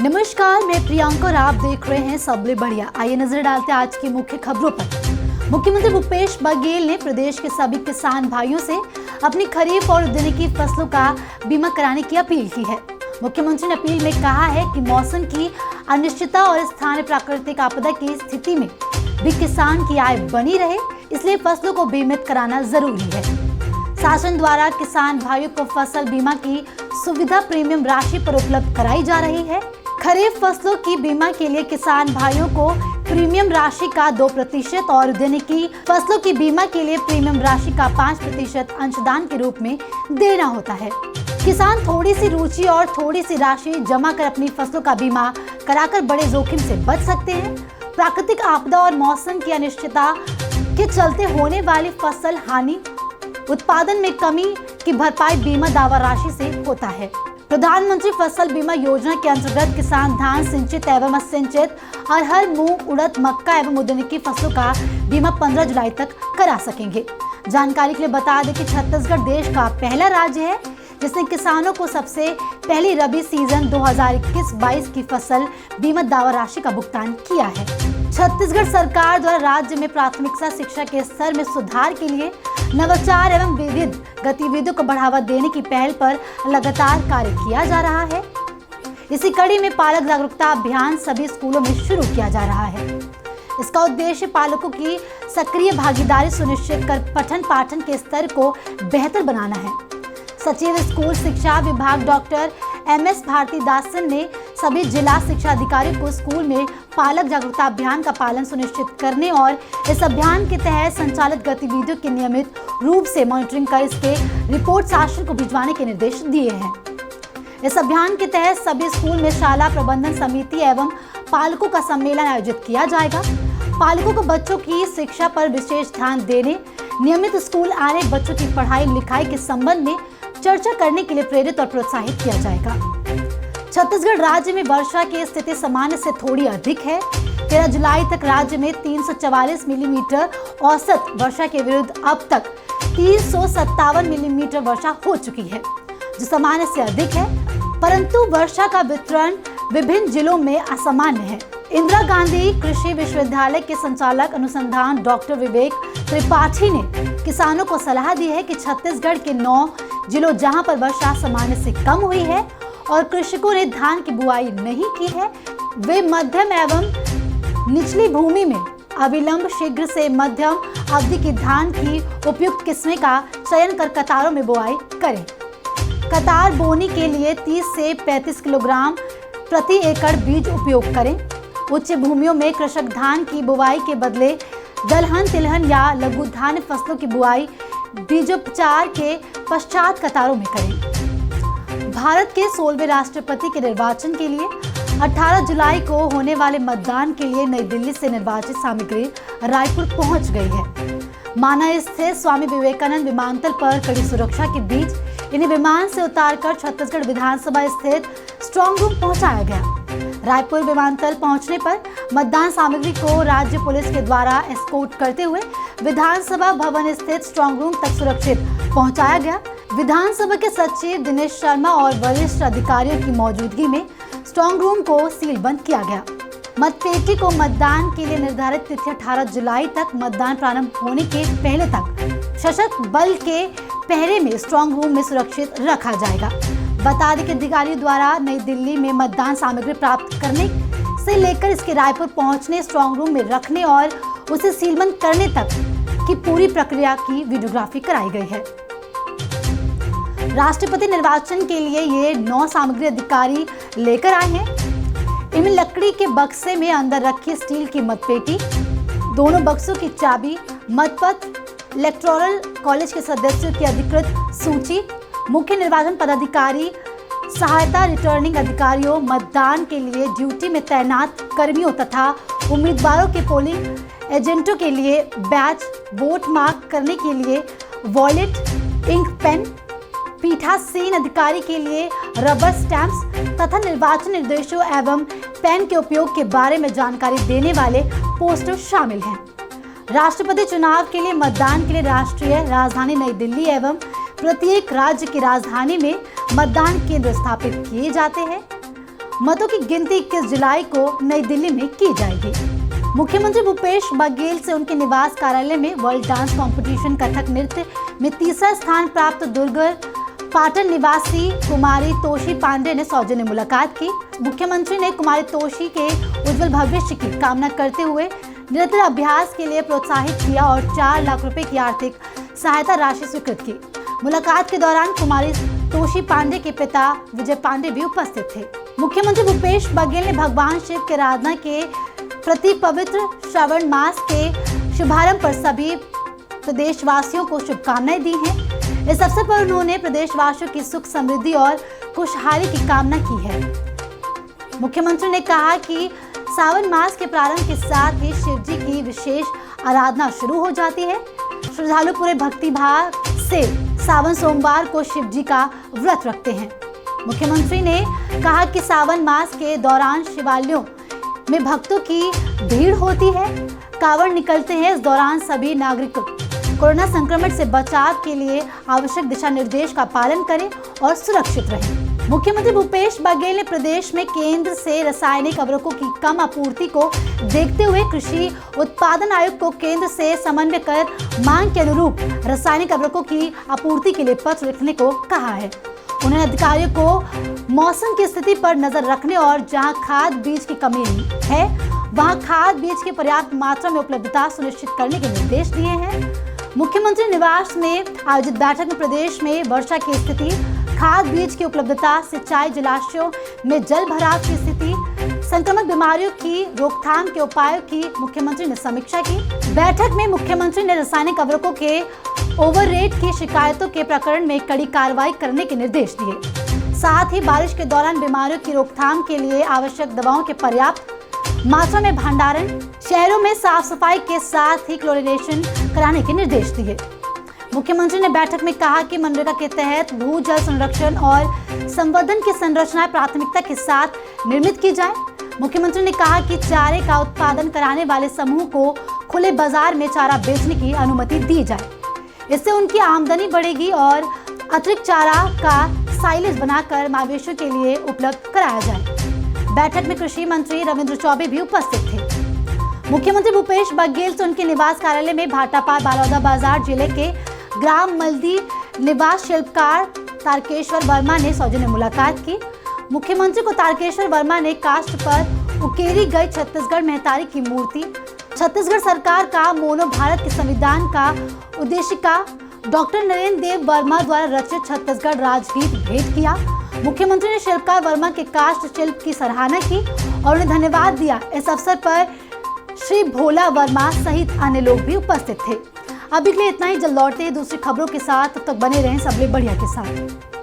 नमस्कार, मैं प्रियंका और आप देख रहे हैं सबले बढ़िया। आइए नजर डालते हैं आज की मुख्य खबरों पर। मुख्यमंत्री भूपेश बघेल ने प्रदेश के सभी किसान भाइयों से अपनी खरीफ और उद्यानिकी फसलों का बीमा कराने की अपील की है। मुख्यमंत्री ने अपील में कहा है कि मौसम की अनिश्चितता और स्थानीय प्राकृतिक आपदा की स्थिति में भी किसान की आय बनी रहे, इसलिए फसलों को बीमित कराना जरूरी है। शासन द्वारा किसान भाइयों को फसल बीमा की सुविधा प्रीमियम राशि पर उपलब्ध कराई जा रही है। खरीफ फसलों की बीमा के लिए किसान भाइयों को प्रीमियम राशि का 2% और उद्यानिकी फसलों की बीमा के लिए प्रीमियम राशि का 5% अंशदान के रूप में देना होता है। किसान थोड़ी सी रुचि और थोड़ी सी राशि जमा कर अपनी फसलों का बीमा कराकर बड़े जोखिम से बच सकते हैं। प्राकृतिक आपदा और मौसम की अनिश्चितता के चलते होने वाली फसल हानि, उत्पादन में कमी की भरपाई बीमा दावा राशि से होता है। प्रधानमंत्री फसल बीमा योजना के अंतर्गत किसान धान, सिंचित एवं असिंचित अरहर, मूंग, उड़द, मक्का एवं उद्यानिकी फसलों का बीमा 15 जुलाई तक करा सकेंगे। जानकारी के लिए बता दें कि छत्तीसगढ़ देश का पहला राज्य है जिसने किसानों को सबसे पहली रबी सीजन 2021-22 की फसल बीमा दावा राशि का भुगतान किया है। छत्तीसगढ़ सरकार द्वारा राज्य में प्राथमिक शिक्षा के स्तर में सुधार के लिए नवाचार एवं विविध गतिविधियों को बढ़ावा देने की पहल पर लगातार कार्य किया जा रहा है। इसी कड़ी में पालक जागरूकता अभियान सभी स्कूलों में शुरू किया जा रहा है। इसका उद्देश्य पालकों की सक्रिय भागीदारी सुनिश्चित कर पठन पाठन के स्तर को बेहतर बनाना है। सचिव स्कूल शिक्षा विभाग डॉक्टर MS भारतीदासन ने सभी जिला शिक्षा अधिकारियों को स्कूल में पालक जागरूकता अभियान का पालन सुनिश्चित करने और इस अभियान के तहत संचालित गतिविधियों की नियमित रूप से मॉनिटरिंग कर इसके रिपोर्ट शासन को भिजवाने के निर्देश दिए हैं। इस अभियान के तहत सभी स्कूल में शाला प्रबंधन समिति एवं पालकों का सम्मेलन आयोजित किया जाएगा। पालकों को बच्चों की शिक्षा पर विशेष ध्यान देने, नियमित स्कूल आने बच्चों की पढ़ाई लिखाई के संबंध में चर्चा करने के लिए प्रेरित और प्रोत्साहित किया जाएगा। छत्तीसगढ़ राज्य में वर्षा की स्थिति सामान्य से थोड़ी अधिक है। 13 जुलाई तक राज्य में 344 मिलीमीटर औसत वर्षा के विरुद्ध अब तक 357 मिलीमीटर वर्षा हो चुकी है, जो सामान्य से अधिक है, परंतु वर्षा का वितरण विभिन्न जिलों में असामान्य है। इंदिरा गांधी कृषि विश्वविद्यालय के संचालक अनुसंधान डॉक्टर विवेक त्रिपाठी ने किसानों को सलाह दी है कि छत्तीसगढ़ के 9 जिलों जहां पर वर्षा सामान्य से कम हुई है और कृषकों ने धान की बुआई नहीं की है, वे मध्यम एवं निचली भूमि में अविलंब शीघ्र से मध्यम अवधि की धान की उपयुक्त किस्में का चयन कर कतारों में बुआई करें। कतार बोनी के लिए 30 से 35 किलोग्राम प्रति एकड़ बीज उपयोग करें। उच्च भूमियों में कृषक धान की बुआई के बदले दलहन, तिलहन या लघु धान्य फसलों की बुआई बीजोपचार के पश्चात कतारों में करें। भारत के 16वें राष्ट्रपति के निर्वाचन के लिए 18 जुलाई को होने वाले मतदान के लिए नई दिल्ली से निर्वाचित सामग्री रायपुर पहुंच गई है। माना स्थित स्वामी विवेकानंद विमानतल पर कड़ी सुरक्षा के बीच इन्हें विमान से उतारकर छत्तीसगढ़ विधानसभा स्थित स्ट्रांग रूम पहुंचाया गया। रायपुर विमानतल पहुंचने पर मतदान सामग्री को राज्य पुलिस के द्वारा एस्कॉर्ट करते हुए विधानसभा भवन स्थित स्ट्रांग रूम तक सुरक्षित पहुंचाया गया। विधानसभा के सचिव दिनेश शर्मा और वरिष्ठ अधिकारियों की मौजूदगी में स्ट्रांग रूम को सील बंद किया गया। मतपेटी को मतदान के लिए निर्धारित तिथि 18 जुलाई तक मतदान प्रारंभ होने के पहले तक सशस्त्र बल के पहरे में स्ट्रांग रूम में सुरक्षित रखा जाएगा। बता दें कि अधिकारियों द्वारा नई दिल्ली में मतदान सामग्री प्राप्त करने से लेकर इसके रायपुर पहुंचने, स्ट्रांग रूम में रखने और उसे सीलबंद करने तक की पूरी प्रक्रिया की वीडियोग्राफी कराई गई है। राष्ट्रपति निर्वाचन के लिए ये 9 सामग्री अधिकारी लेकर आए हैं। इनमें लकड़ी के बक्से में अंदर रखी स्टील की मतपेटी, दोनों बक्सों की चाबी, मतपत्र, इलेक्टोरल कॉलेज के सदस्यों की अधिकृत सूची, मुख्य निर्वाचन पदाधिकारी, सहायता रिटर्निंग अधिकारियों, मतदान के लिए ड्यूटी में तैनात कर्मियों तथा उम्मीदवारों के पोलिंग एजेंटों के लिए बैच, वोट मार्क करने के लिए वॉलेट, इंक पेन, पीठासीन अधिकारी के लिए रबर स्टैंप्स तथा निर्वाचन निर्देशों एवं पेन के उपयोग के बारे में जानकारी देने वाले पोस्टर शामिल हैं। राष्ट्रपति चुनाव के लिए मतदान के लिए राष्ट्रीय राजधानी नई दिल्ली एवं प्रत्येक राज्य की राजधानी में मतदान केंद्र स्थापित किए जाते हैं। मतों की गिनती 21 जुलाई को नई दिल्ली में की जाएगी। मुख्यमंत्री भूपेश बघेल से उनके निवास कार्यालय में वर्ल्ड डांस कंपटीशन कथक नृत्य में तीसरा स्थान प्राप्त दुर्ग पाटन निवासी कुमारी तोशी पांडे ने सौजन्य मुलाकात की। मुख्यमंत्री ने कुमारी तोशी के उज्जवल भविष्य की कामना करते हुए निरंतर अभ्यास के लिए प्रोत्साहित किया और 4 लाख रुपए की आर्थिक सहायता राशि स्वीकृत की। मुलाकात के दौरान कुमारी तोशी पांडे के पिता विजय पांडे भी उपस्थित थे। मुख्यमंत्री भूपेश बघेल ने भगवान शिव के आराधना के प्रति पवित्र श्रावण मास के शुभारंभ पर सभी प्रदेशवासियों को शुभकामनाएं दी हैं। इस अवसर पर उन्होंने प्रदेशवासियों की सुख समृद्धि और खुशहाली की कामना की है। मुख्यमंत्री ने कहा कि सावन मास के प्रारंभ के साथ ही शिव जी की विशेष आराधना शुरू हो जाती है। श्रद्धालु पूरे भक्ति भाव से सावन सोमवार को शिव जी का व्रत रखते हैं। मुख्यमंत्री ने कहा कि सावन मास के दौरान शिवालयों में भक्तों की भीड़ होती है, कांवड़ निकलते हैं। इस दौरान सभी नागरिक कोरोना संक्रमण से बचाव के लिए आवश्यक दिशा निर्देश का पालन करें और सुरक्षित रहें। मुख्यमंत्री भूपेश बघेल ने प्रदेश में केंद्र से रासायनिक उर्वरकों की कम आपूर्ति को देखते हुए कृषि उत्पादन आयोग को केंद्र से समन्वय कर मांग के अनुरूप रासायनिक उर्वरकों की आपूर्ति के लिए पत्र लिखने को कहा है। उन्होंने अधिकारियों को मौसम की स्थिति पर नजर रखने और जहां खाद बीज की कमी है वहां खाद बीज की पर्याप्त मात्रा में उपलब्धता सुनिश्चित करने के निर्देश दिए हैं। मुख्यमंत्री निवास में आयोजित बैठक में प्रदेश में वर्षा की स्थिति, खाद बीज की उपलब्धता, सिंचाई जलाशयों में जल भराव की स्थिति, संक्रमण बीमारियों की रोकथाम के उपायों की मुख्यमंत्री ने समीक्षा की। बैठक में मुख्यमंत्री ने रासायनिक उर्वरकों के ओवररेट की शिकायतों के प्रकरण में कड़ी कार्रवाई करने के निर्देश दिए। साथ ही बारिश के दौरान बीमारियों की रोकथाम के लिए आवश्यक दवाओं के पर्याप्त मात्रा में भंडारण, शहरों में साफ सफाई के साथ ही क्लोरिनेशन कराने के निर्देश दिए। मुख्यमंत्री ने बैठक में कहा कि मनरेगा के तहत भूजल संरक्षण और संवर्धन की संरचनाएं प्राथमिकता के साथ निर्मित की जाए। मुख्यमंत्री ने कहा कि चारे का उत्पादन कराने वाले समूह को खुले बाजार में चारा बेचने की अनुमति दी जाए। इससे उनकी आमदनी बढ़ेगी और अतिरिक्त चारा का साइलेज बनाकर मवेशियों के लिए उपलब्ध कराया जाए। बैठक में कृषि मंत्री रविंद्र चौबे भी उपस्थित थे। मुख्यमंत्री भूपेश बघेल से उनके निवास कार्यालय में भाटापार बालौदा बाजार जिले के ग्राम मल्दी निवास शिल्पकार तारकेश्वर वर्मा ने सौजन्य मुलाकात की। मुख्यमंत्री को तारकेश्वर वर्मा ने काष्ठ पर उकेरी गई छत्तीसगढ़ महतारी की मूर्ति, छत्तीसगढ़ सरकार का मोनो भारत के संविधान का उद्देशिका डॉक्टर नरेंद्र देव वर्मा द्वारा रचित छत्तीसगढ़ राजगीत भेंट किया। मुख्यमंत्री ने शिल्पकार वर्मा के काष्ठ शिल्प की सराहना की और उन्हें धन्यवाद दिया। इस अवसर पर श्री भोला वर्मा सहित अन्य लोग भी उपस्थित थे। अभी के लिए इतना ही, जल्द लौटते हैं दूसरी खबरों के साथ। तब तक बने रहें सबले बढ़िया के साथ।